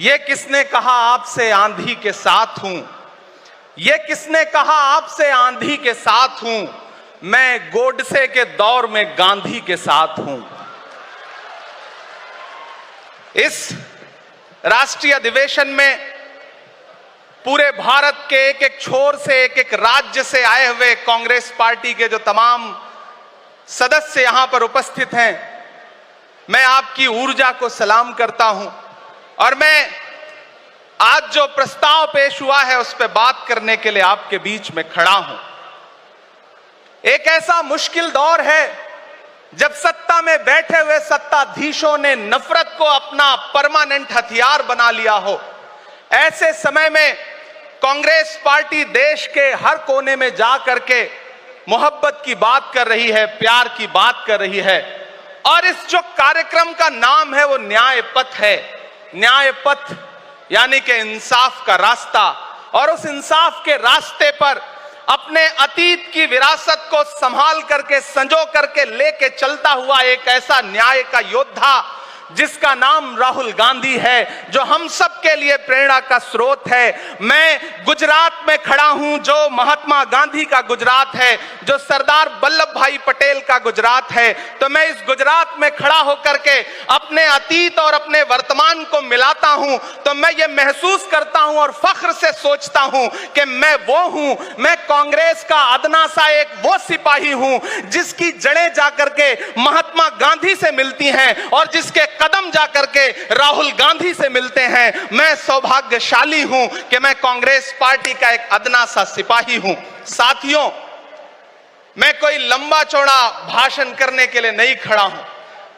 ये किसने कहा आपसे आंधी के साथ हूं, ये किसने कहा आपसे आंधी के साथ हूं, मैं गोडसे के दौर में गांधी के साथ हूं। इस राष्ट्रीय अधिवेशन में पूरे भारत के एक एक छोर से, एक एक राज्य से आए हुए कांग्रेस पार्टी के जो तमाम सदस्य यहां पर उपस्थित हैं, मैं आपकी ऊर्जा को सलाम करता हूं और मैं आज जो प्रस्ताव पेश हुआ है उस पर बात करने के लिए आपके बीच में खड़ा हूं। एक ऐसा मुश्किल दौर है जब सत्ता में बैठे हुए सत्ताधीशों ने नफरत को अपना परमानेंट हथियार बना लिया हो। ऐसे समय में कांग्रेस पार्टी देश के हर कोने में जा करके मोहब्बत की बात कर रही है, प्यार की बात कर रही है और इस जो कार्यक्रम का नाम है वो न्याय पथ है। न्याय पथ यानी कि इंसाफ का रास्ता, और उस इंसाफ के रास्ते पर अपने अतीत की विरासत को संभाल करके, संजो करके लेके चलता हुआ एक ऐसा न्याय का योद्धा जिसका नाम राहुल गांधी है, जो हम सब के लिए प्रेरणा का स्रोत है। मैं गुजरात में खड़ा हूं, जो महात्मा गांधी का गुजरात है, जो सरदार वल्लभ भाई पटेल का गुजरात है। तो मैं इस गुजरात में खड़ा होकर के अपने अतीत और अपने वर्तमान को मिलाता हूं तो मैं ये महसूस करता हूं और फख्र से सोचता हूं कि मैं वो हूं, मैं कांग्रेस का अदना सा एक वो सिपाही हूं जिसकी जड़ें जाकर के महात्मा गांधी से मिलती हैं और जिसके कदम जाकर के राहुल गांधी से मिलते हैं। मैं सौभाग्यशाली हूं कि मैं कांग्रेस पार्टी का एक अदना सा सिपाही हूं। साथियों, मैं कोई लंबा चौड़ा भाषण करने के लिए नहीं खड़ा हूं,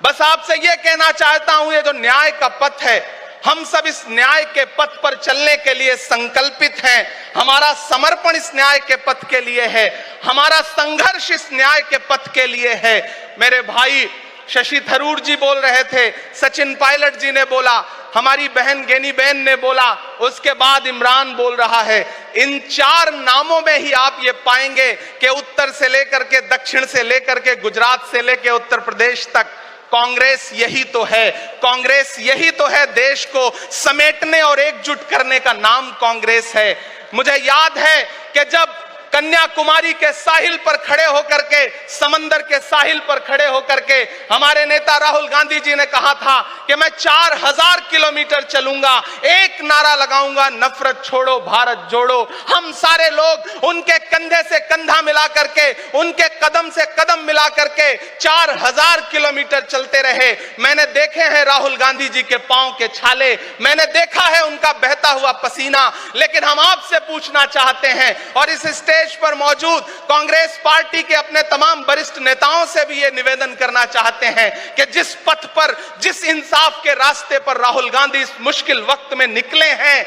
बस आपसे यह कहना चाहता हूं, ये जो न्याय का पथ है, हम सब इस न्याय के पथ पर चलने के लिए संकल्पित हैं। हमारा समर्पण इस न्याय के पथ के लिए है, हमारा संघर्ष इस न्याय के पथ के लिए है। मेरे भाई शशि थरूर जी बोल रहे थे, सचिन पायलट जी ने बोला, हमारी बहन गेनी बहन ने बोला, उसके बाद इमरान बोल रहा है। इन चार नामों में ही आप ये पाएंगे कि उत्तर से लेकर के, दक्षिण से लेकर के, गुजरात से लेकर उत्तर प्रदेश तक कांग्रेस यही तो है। कांग्रेस यही तो है, देश को समेटने और एकजुट करने का नाम कांग्रेस है। मुझे याद है कि जब कन्याकुमारी के साहिल पर खड़े होकर के, समंदर के साहिल पर खड़े होकर के हमारे नेता राहुल गांधी जी ने कहा था कि मैं 4000 किलोमीटर चलूंगा, एक नारा लगाऊंगा, नफरत छोड़ो भारत जोड़ो। हम सारे लोग उनके कंधे से कंधा मिला करके, उनके कदम से कदम मिला करके 4000 किलोमीटर चलते रहे। मैंने देखे हैं राहुल गांधी जी के पांव के छाले, मैंने देखा है उनका बहता हुआ पसीना, लेकिन हम आपसे पूछना चाहते हैं और इस स्टेज पर मौजूद कांग्रेस पार्टी के अपने तमाम वरिष्ठ नेताओं से भी ये निवेदन करना चाहते हैं कि जिस पथ पर, जिस इंसाफ के रास्ते पर राहुल गांधी इस मुश्किल वक्त में निकले हैं,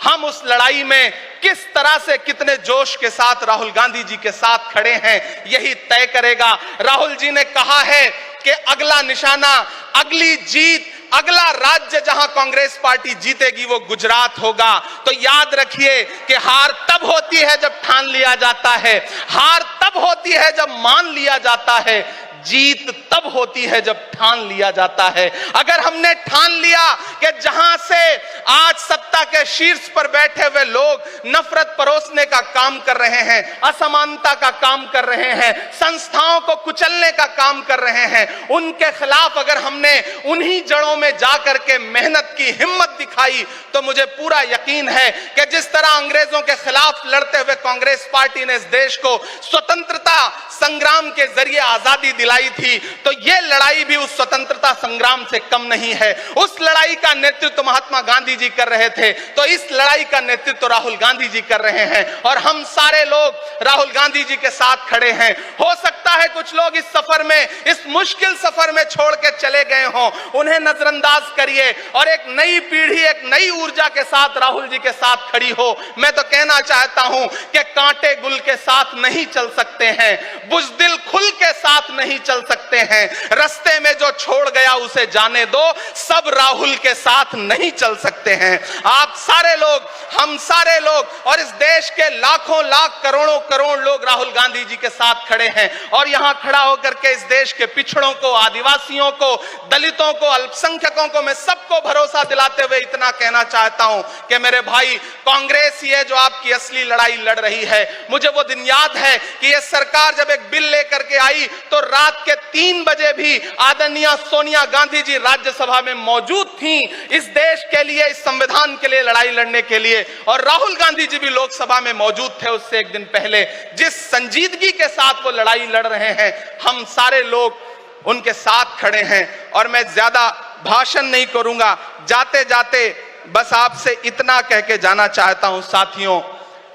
हम उस लड़ाई में किस तरह से, कितने जोश के साथ राहुल गांधी जी के साथ खड़े हैं, यही तय करेगा। राहुल जी ने कहा है कि अगला निशाना, अगली जीत, अगला राज्य जहां कांग्रेस पार्टी जीतेगी वो गुजरात होगा। तो याद रखिए कि हार तब होती है जब ठान लिया जाता है, हार तब होती है जब मान लिया जाता है, जीत तब होती है जब ठान लिया जाता है। अगर हमने ठान लिया कि जहां से आज सत्ता के शीर्ष पर बैठे हुए लोग नफरत परोसने का काम कर रहे हैं, असमानता का काम कर रहे हैं, संस्थाओं को कुचलने का काम कर रहे हैं, उनके खिलाफ अगर हमने उन्हीं जड़ों में जाकर के मेहनत की, हिम्मत दिखाई, तो मुझे पूरा यकीन है कि जिस तरह अंग्रेजों के खिलाफ लड़ते हुए कांग्रेस पार्टी ने इस देश को स्वतंत्रता संग्राम के जरिए आजादी दिलाई थी, तो यह लड़ाई भी उस स्वतंत्रता संग्राम से कम नहीं है। उस लड़ाई का नेतृत्व महात्मा गांधी जी कर रहे थे, तो इस लड़ाई का नेतृत्व राहुल गांधी जी कर रहे हैं और हम सारे लोग राहुल गांधी जी के साथ खड़े हैं। हो सकता है कुछ लोग इस सफर में, इस मुश्किल सफर में छोड़ के चले गए हों, उन्हें नजरअंदाज करिए और एक नई पीढ़ी, एक नई ऊर्जा के साथ राहुल जी के साथ खड़ी हो। मैं तो कहना चाहता हूं कि कांटे गुल के साथ नहीं चल सकते हैं, बुज़दिल खुल के साथ नहीं चल सकते हैं। रास्ते में जो छोड़ गया उसे जाने दो, सब राहुल के साथ नहीं चल सकते हैं। आप सारे लोग, हम सारे लोग और इस देश के लाखों लाख करोड़ों करोड़ लोग राहुल गांधी जी के साथ खड़े हैं। और यहां खड़ा होकर के इस देश के पिछड़ों को, आदिवासियों को, दलितों को, अल्पसंख्यकों को मैं सबको भरोसा दिलाते हुए इतना कहना चाहता हूं कि मेरे भाई, कांग्रेस ही है जो आपकी असली लड़ाई लड़ रही है। मुझे वो दिन याद है कि यह सरकार जब एक बिल लेकर के आई तो रात के 3 बजे भी आदरणीय सोनिया गांधी जी राज्यसभा में मौजूद थी इस देश के लिए, इस संविधान के लिए लड़ाई लड़ने के लिए। और राहुल गांधी जी भी लोकसभा में मौजूद थे उससे एक दिन पहले। जिस संजीदगी के साथ वो लड़ाई लड़ रहे हैं, हम सारे लोग उनके साथ खड़े हैं। और मैं ज्यादा भाषण नहीं करूंगा, जाते जाते बस आपसे इतना कह के जाना चाहता हूं साथियों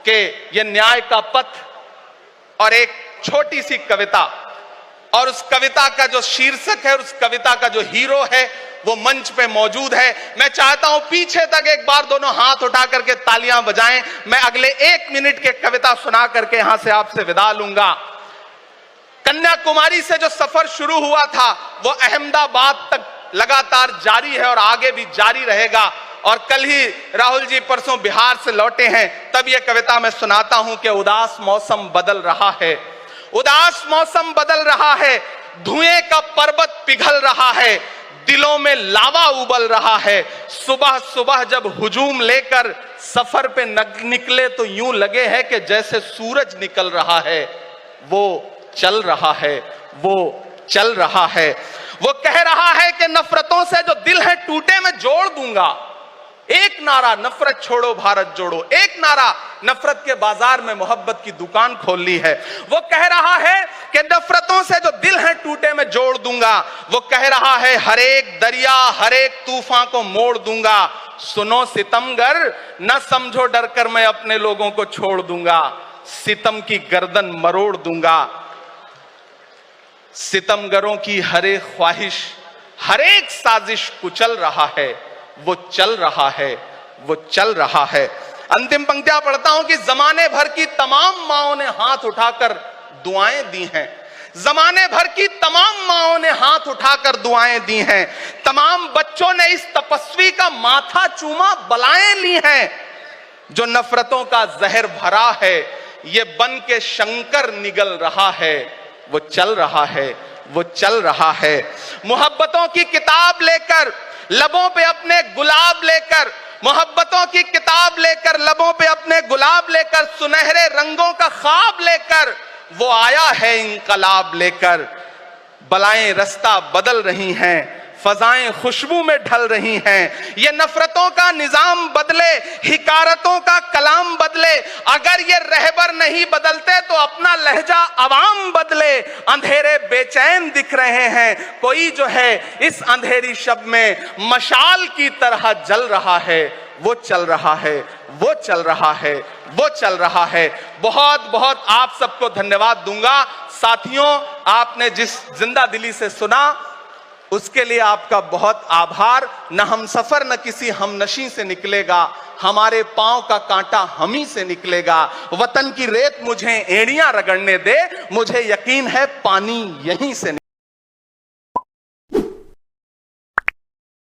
कि यह न्याय का पथ और एक छोटी सी कविता, और उस कविता का जो शीर्षक है, उस कविता का जो हीरो है वो मंच पे मौजूद है। मैं चाहता हूं पीछे तक एक बार दोनों हाथ उठा करके तालियां बजाएं। मैं अगले 1 मिनट के कविता सुना करके यहां से आपसे विदा लूंगा। कन्याकुमारी से जो सफर शुरू हुआ था वो अहमदाबाद तक लगातार जारी है और आगे भी जारी रहेगा। और कल ही राहुल जी परसों बिहार से लौटे हैं, तब यह कविता मैं सुनाता हूं कि उदास मौसम बदल रहा है, उदास मौसम बदल रहा है, धुएं का पर्वत पिघल रहा है, दिलों में लावा उबल रहा है। सुबह सुबह जब हुजूम लेकर सफर पे निकले तो यूं लगे है कि जैसे सूरज निकल रहा है। वो चल रहा है, वो चल रहा है। वो कह रहा है कि नफरतों से जो दिल है टूटे मैं जोड़ दूंगा। एक नारा नफरत छोड़ो भारत जोड़ो, एक नारा नफरत के बाजार में मोहब्बत की दुकान खोल ली है। वो कह रहा है कि नफरतों से जो दिल है टूटे मैं जोड़ दूंगा। वो कह रहा है हर एक दरिया हर एक तूफान को मोड़ दूंगा। सुनो सितमगर न समझो डर कर मैं अपने लोगों को छोड़ दूंगा, सितम की गर्दन मरोड़ दूंगा। सितमगरों की हर एक ख्वाहिश हर एक साजिश कुचल रहा है, वो चल रहा है, वो चल रहा है। अंतिम पंक्तियां पढ़ता हूं कि जमाने भर की तमाम माओं ने हाथ उठाकर दुआएं दी हैं, जमाने भर की तमाम माओं ने हाथ उठाकर दुआएं दी हैं, तमाम बच्चों ने इस तपस्वी का माथा चूमा बलाएं ली हैं। जो नफरतों का जहर भरा है ये बन के शंकर निगल रहा है, वो चल रहा है, वो चल रहा है। मोहब्बतों की किताब लेकर लबों पे अपने गुलाब लेकर, मोहब्बतों की किताब लेकर लबों पे अपने गुलाब लेकर, सुनहरे रंगों का ख्वाब लेकर वो आया है इंकलाब लेकर। बलाएं रास्ता बदल रही हैं, फजाएं खुशबू में ढल रही हैं। ये नफरतों का निजाम बदले, हिकारतों का कलाम बदले। अगर ये रहबर नहीं बदलते तो अपना लहजा अवाम बदले। अंधेरे बेचैन दिख रहे हैं, कोई जो है इस अंधेरी शब में मशाल की तरह जल रहा है। वो चल रहा है, वो चल रहा है, वो चल रहा है। बहुत बहुत आप सबको धन्यवाद दूंगा। साथियों, आपने जिस जिंदा दिली से सुना उसके लिए आपका बहुत आभार। न हम सफर न किसी हमनशी से निकलेगा, हमारे पांव का कांटा हम ही से निकलेगा। वतन की रेत मुझे एड़ियां रगड़ने दे, मुझे यकीन है पानी यहीं से